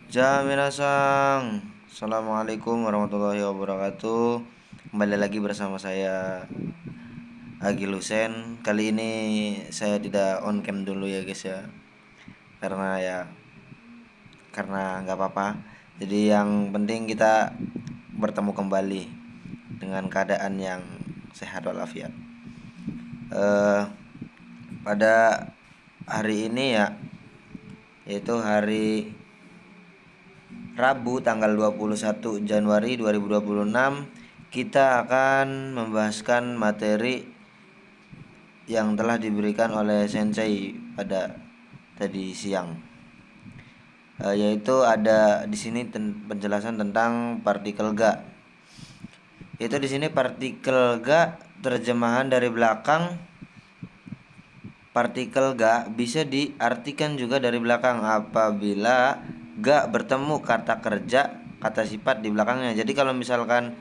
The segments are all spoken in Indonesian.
Minasang, Assalamualaikum warahmatullahi wabarakatuh. Kembali lagi bersama saya Agi Lusen. Kali ini saya tidak on cam dulu ya guys ya, karena nggak apa-apa. Jadi yang penting kita bertemu kembali dengan keadaan yang sehat walafiat. Eh, Pada hari ini ya, yaitu hari Rabu tanggal 21 Januari 2026, kita akan membahaskan materi yang telah diberikan oleh Sensei pada tadi siang. Yaitu ada di sini penjelasan tentang partikel Ga. Yaitu di sini partikel Ga, terjemahan dari belakang. Partikel Ga bisa diartikan juga dari belakang apabila Ga bertemu kata kerja, kata sifat di belakangnya. Jadi kalau misalkan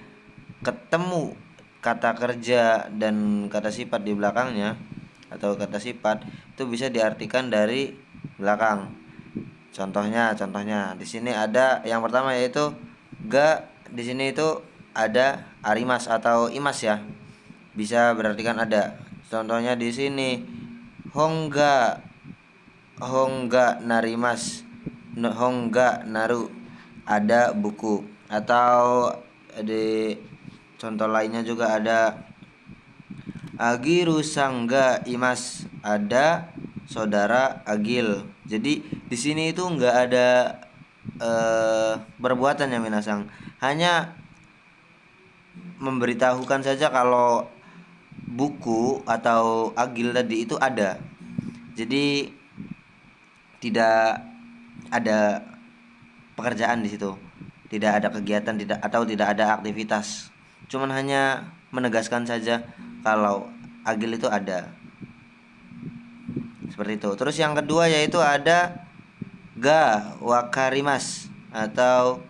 ketemu kata kerja dan kata sifat di belakangnya atau kata sifat, itu bisa diartikan dari belakang. Contohnya di sini ada yang pertama, yaitu Ga di sini itu ada arimas atau imas ya. Bisa berartikan ada. Contohnya di sini Hongga narimas, Hongga naru, ada buku. Atau di contoh lainnya juga ada Agiru sangga imas, ada saudara Agil. Jadi di sini itu nggak ada perbuatan ya minasang, hanya memberitahukan saja kalau buku atau Agil tadi itu ada. Jadi tidak ada pekerjaan di situ, tidak ada kegiatan, tidak ada aktivitas, cuman hanya menegaskan saja kalau Agil itu ada, seperti itu. Terus yang kedua yaitu ada Ga wakarimas atau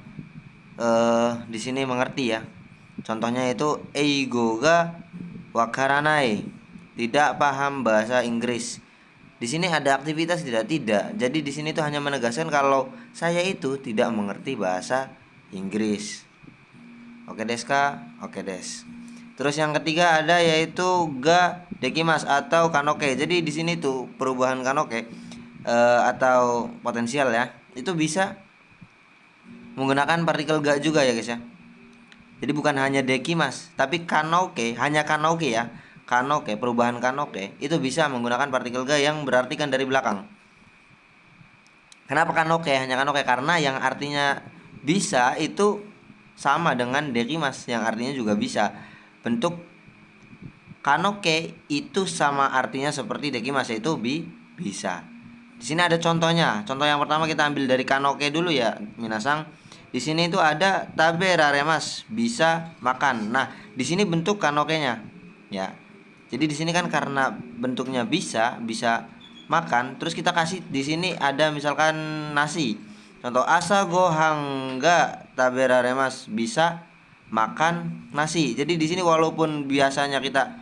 di sini mengerti ya. Contohnya itu eigo ga wakaranai, tidak paham bahasa Inggris. Di sini ada aktivitas tidak. Jadi di sini tuh hanya menegaskan kalau saya itu tidak mengerti bahasa Inggris. Oke deska, oke des. Terus yang ketiga ada yaitu ga dekimas atau kanoke. Jadi di sini tuh perubahan kanoke atau potensial ya, itu bisa menggunakan partikel ga juga ya guys ya. Jadi bukan hanya dekimas, tapi kanoke, hanya kanoke ya. Kanoke, perubahan kanoke itu bisa menggunakan partikel ga yang berartikan dari belakang. Kenapa kanoke? Hanya kanoke karena yang artinya bisa itu sama dengan dekimas yang artinya juga bisa. Bentuk kanoke itu sama artinya seperti dekimas, yaitu bisa. Di sini ada contohnya. Contoh yang pertama kita ambil dari kanoke dulu ya, minasang. Di sini itu ada taberaremas, bisa makan. Nah, di sini bentuk kanokenya ya. Jadi di sini kan karena bentuknya bisa makan, terus kita kasih di sini ada misalkan nasi. Contoh asa gohangga taberaremas, bisa makan nasi. Jadi di sini walaupun biasanya kita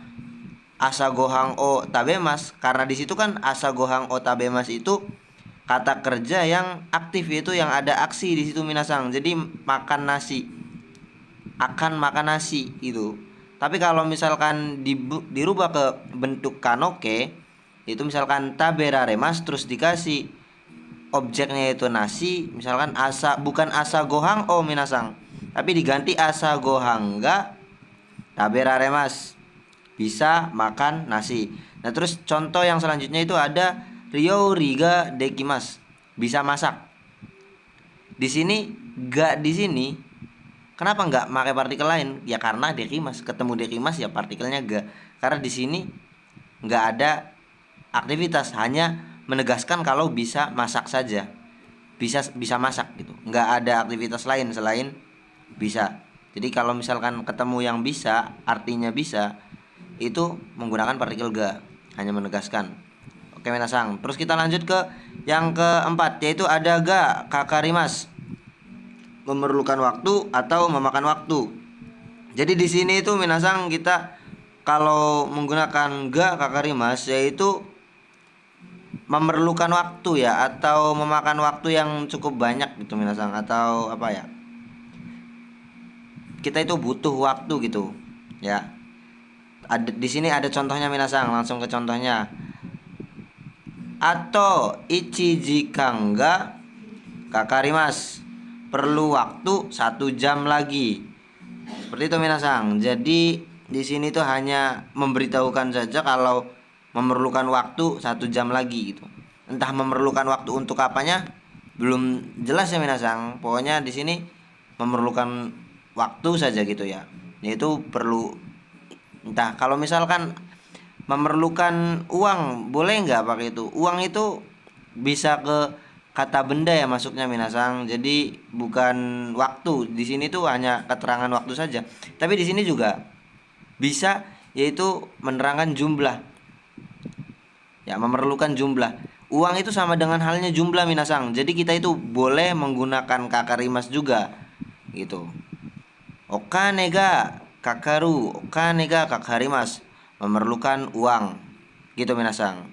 asa gohang o tabemas, karena di situ kan asa gohang o tabemas itu kata kerja yang aktif, itu yang ada aksi di situ minasang. Jadi makan nasi, akan makan nasi itu. Tapi kalau misalkan dirubah ke bentuk kanoke, itu misalkan taberaremas terus dikasih objeknya itu nasi, misalkan bukan asa gohang o minasang, tapi diganti asa gohangga taberaremas, bisa makan nasi. Nah terus contoh yang selanjutnya itu ada Rio riga dekimas, bisa masak. Di sini ga di sini kenapa nggak pakai partikel lain? Ya karena dekimas, ketemu dekimas ya partikelnya ga. Karena di sini nggak ada aktivitas, hanya menegaskan kalau bisa masak saja. Bisa masak gitu. Nggak ada aktivitas lain selain bisa. Jadi kalau misalkan ketemu yang bisa, artinya bisa, itu menggunakan partikel ga, hanya menegaskan. Oke menasang. Terus kita lanjut ke yang keempat, yaitu ada ga kakarimas, memerlukan waktu atau memakan waktu. Jadi di sini itu minasang kita kalau menggunakan ga kakarimas, yaitu memerlukan waktu ya, atau memakan waktu yang cukup banyak gitu minasang, atau apa ya, kita itu butuh waktu gitu ya. Ada di sini ada contohnya minasang, langsung ke contohnya. Atau ichi jikan ga kakarimas, perlu waktu 1 jam lagi. Seperti itu minasang. Jadi di sini tuh hanya memberitahukan saja kalau memerlukan waktu 1 jam lagi gitu. Entah memerlukan waktu untuk apanya belum jelas ya minasang. Pokoknya di sini memerlukan waktu saja gitu ya. Yaitu perlu, entah kalau misalkan memerlukan uang, boleh nggak pakai itu? Uang itu bisa ke kata benda ya masuknya minasang. Jadi bukan waktu. Di sini tuh hanya keterangan waktu saja. Tapi di sini juga bisa, yaitu menerangkan jumlah. Ya, memerlukan jumlah. Uang itu sama dengan halnya jumlah minasang. Jadi kita itu boleh menggunakan kakarimas juga gitu. Okane ga kakaru, okane ga kakarimas, memerlukan uang. Gitu minasang.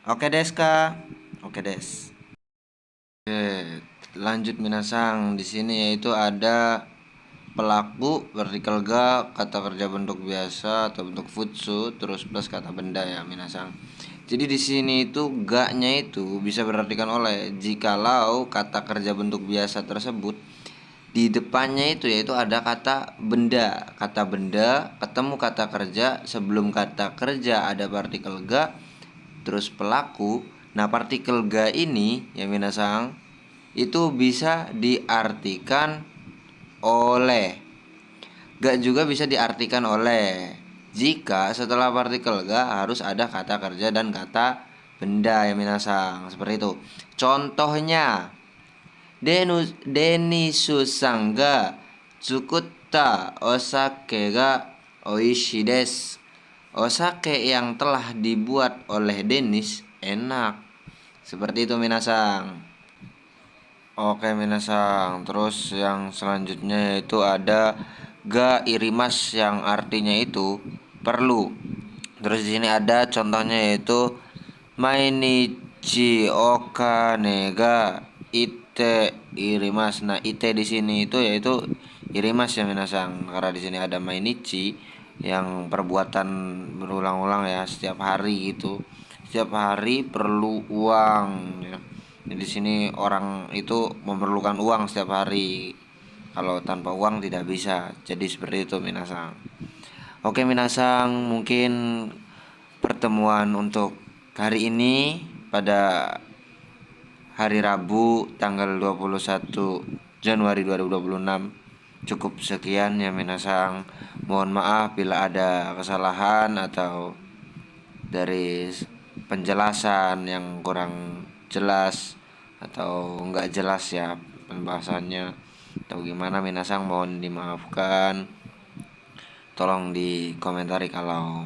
Oke des ka. Oke des. Oke, lanjut minasang. Di sini yaitu ada pelaku vertical ga, kata kerja bentuk biasa atau bentuk futsu, terus plus kata benda ya minasang. Jadi di sini itu ga-nya itu bisa berartikan oleh jikalau kata kerja bentuk biasa tersebut di depannya itu yaitu ada kata benda. Kata benda ketemu kata kerja, sebelum kata kerja ada partikel ga, terus pelaku. Nah, partikel ga ini ya minasang itu bisa diartikan oleh, ga juga bisa diartikan oleh jika setelah partikel ga harus ada kata kerja dan kata benda ya minasang. Seperti itu. Contohnya, Denisu san ga tsukutta osake ga oishi desu. Osake yang telah dibuat oleh Denis enak. Seperti itu minasang. Oke minasang. Terus yang selanjutnya yaitu ada ga irimas yang artinya itu perlu. Terus di sini ada contohnya yaitu mainichi okane ga ite irimas. Nah, ite di sini itu yaitu irimas ya minasang. Karena di sini ada mainichi yang perbuatan berulang-ulang ya, setiap hari gitu. Setiap hari perlu uang ya. Di sini orang itu memerlukan uang setiap hari. Kalau tanpa uang tidak bisa. Jadi seperti itu minasang. Oke minasang, mungkin pertemuan untuk hari ini pada hari Rabu tanggal 21 Januari 2026 cukup sekian ya minasang. Mohon maaf bila ada kesalahan atau dari penjelasan yang kurang jelas atau enggak jelas ya pembahasannya atau gimana minasang, mohon dimaafkan. Tolong dikomentari kalau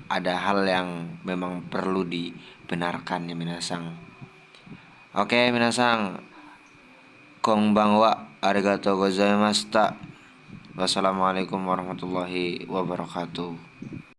ada hal yang memang perlu dibenarkan ya minasang. Oke minasang, konbanwa, arigatou gozaimashita. Wassalamualaikum warahmatullahi wabarakatuh.